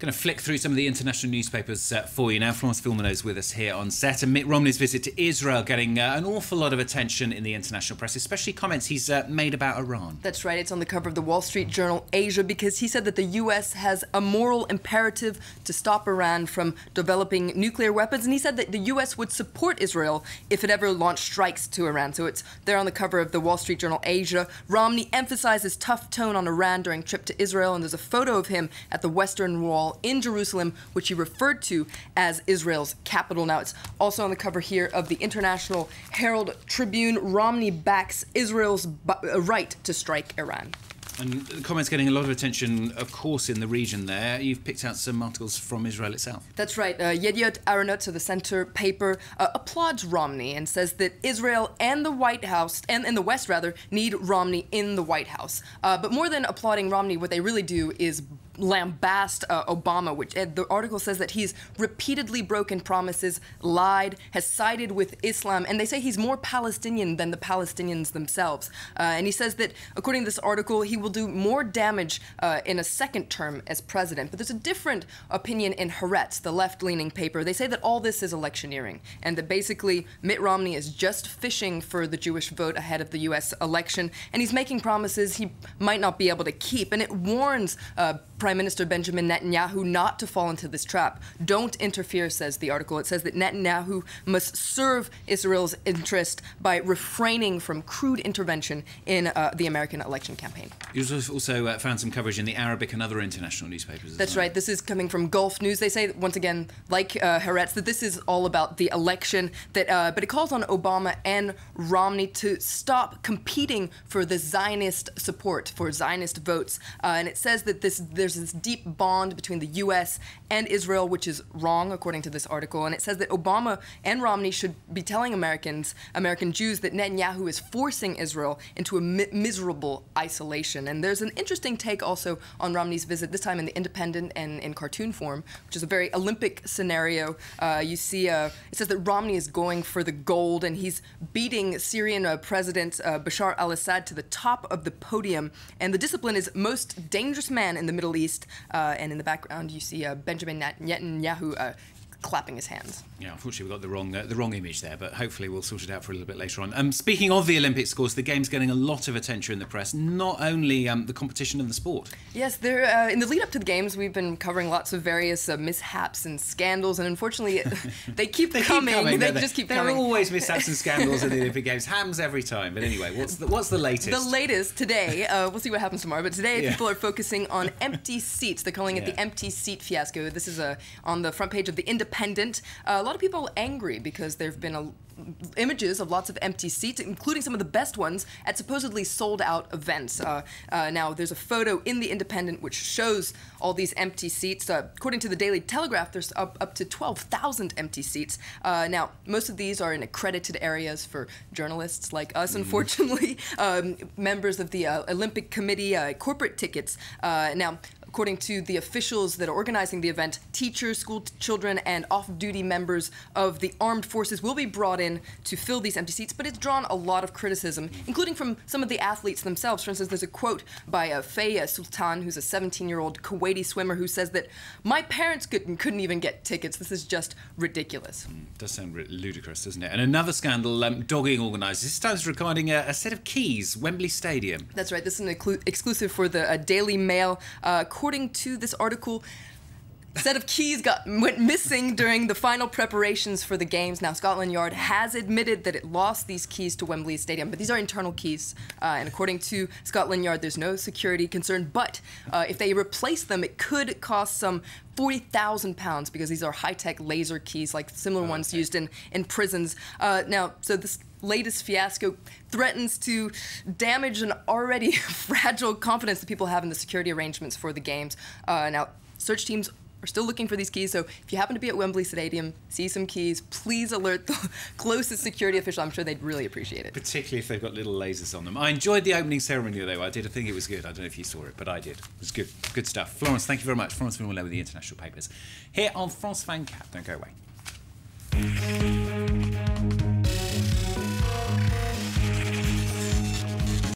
Going to flick through some of the international newspapers for you now. Florence Filmano's with us here on set. And Mitt Romney's visit to Israel getting an awful lot of attention in the international press, especially comments he's made about Iran. That's right. It's on the cover of the Wall Street Journal Asia because he said that the U.S. has a moral imperative to stop Iran from developing nuclear weapons. And he said that the U.S. would support Israel if it ever launched strikes to Iran. So it's there on the cover of the Wall Street Journal Asia. Romney emphasizes tough tone on Iran during trip to Israel. And there's a photo of him at the Western Wall in Jerusalem, which he referred to as Israel's capital. Now, it's also on the cover here of the International Herald Tribune. Romney backs Israel's right to strike Iran. And the comment's getting a lot of attention, of course, in the region there. You've picked out some articles from Israel itself. That's right. Yediot Aharonot, so the center paper, applauds Romney and says that Israel and the White House, and the West rather, need Romney in the White House. But more than applauding Romney, what they really do is lambast Obama, which the article says that he's repeatedly broken promises, lied, has sided with Islam, and they say he's more Palestinian than the Palestinians themselves. And he says that, according to this article, he will do more damage in a second term as president. But there's a different opinion in Haaretz, the left-leaning paper. They say that all this is electioneering, and that basically Mitt Romney is just fishing for the Jewish vote ahead of the U.S. election, and he's making promises he might not be able to keep. And it warns Prime Minister Benjamin Netanyahu not to fall into this trap. Don't interfere, says the article. It says that Netanyahu must serve Israel's interest by refraining from crude intervention in the American election campaign. You also found some coverage in the Arabic and other international newspapers. That's right. This is coming from Gulf News. They say, once again, like Haaretz, that this is all about the election, that, but it calls on Obama and Romney to stop competing for the Zionist support, for Zionist votes. And it says that there's this deep bond between the U.S. and Israel, which is wrong, according to this article. And it says that Obama and Romney should be telling American Jews that Netanyahu is forcing Israel into a miserable isolation. And there's an interesting take also on Romney's visit, this time in the Independent and in cartoon form, which is a very Olympic scenario. You see, it says that Romney is going for the gold, and he's beating Syrian President Bashar al-Assad to the top of the podium. And the discipline is most dangerous man in the Middle East. And in the background, you see Benjamin Netanyahu clapping his hands. Yeah, unfortunately, we've got the wrong image there, but hopefully we'll sort it out for a little bit later on. Speaking of the Olympics, of course, the game's getting a lot of attention in the press, not only the competition and the sport. Yes, in the lead up to the games, we've been covering lots of various mishaps and scandals, and unfortunately, they keep coming. They just keep coming. There are always mishaps and scandals in the Olympic Games. Happens every time. But anyway, what's the latest? The latest today, we'll see what happens tomorrow, but today people are focusing on empty seats. They're calling it the empty seat fiasco. This is on the front page of the Independent. A lot of people angry because there have been images of lots of empty seats, including some of the best ones at supposedly sold-out events. Now, there's a photo in the Independent which shows all these empty seats. According to the Daily Telegraph, there's up to 12,000 empty seats. Now, most of these are in accredited areas for journalists like us, unfortunately, members of the Olympic Committee, corporate tickets. Now, according to the officials that are organizing the event, teachers, school children, and off-duty members of the armed forces will be brought in to fill these empty seats, but it's drawn a lot of criticism, including from some of the athletes themselves. For instance, there's a quote by Faye Sultan, who's a 17-year-old Kuwaiti swimmer, who says that, "My parents couldn't even get tickets. This is just ridiculous." Does sound ludicrous, doesn't it? And another scandal, dogging organisers. This time regarding a set of keys, Wembley Stadium. That's right. This is an exclusive for the Daily Mail. According to this article, a set of keys went missing during the final preparations for the games. Now, Scotland Yard has admitted that it lost these keys to Wembley Stadium, but these are internal keys. And according to Scotland Yard, there's no security concern. But if they replace them, it could cost some £40,000 because these are high-tech laser keys, like similar ones used in prisons. Now, so this latest fiasco threatens to damage an already fragile confidence that people have in the security arrangements for the games. Now, search teams are still looking for these keys, so if you happen to be at Wembley Stadium, see some keys, please alert the closest security official. I'm sure they'd really appreciate it. Particularly if they've got little lasers on them. I enjoyed the opening ceremony, though. I think it was good. I don't know if you saw it, but I did. It was good. Good stuff. Florence, thank you very much. Florence Filmano with the international papers. Here on France 24. Don't go away.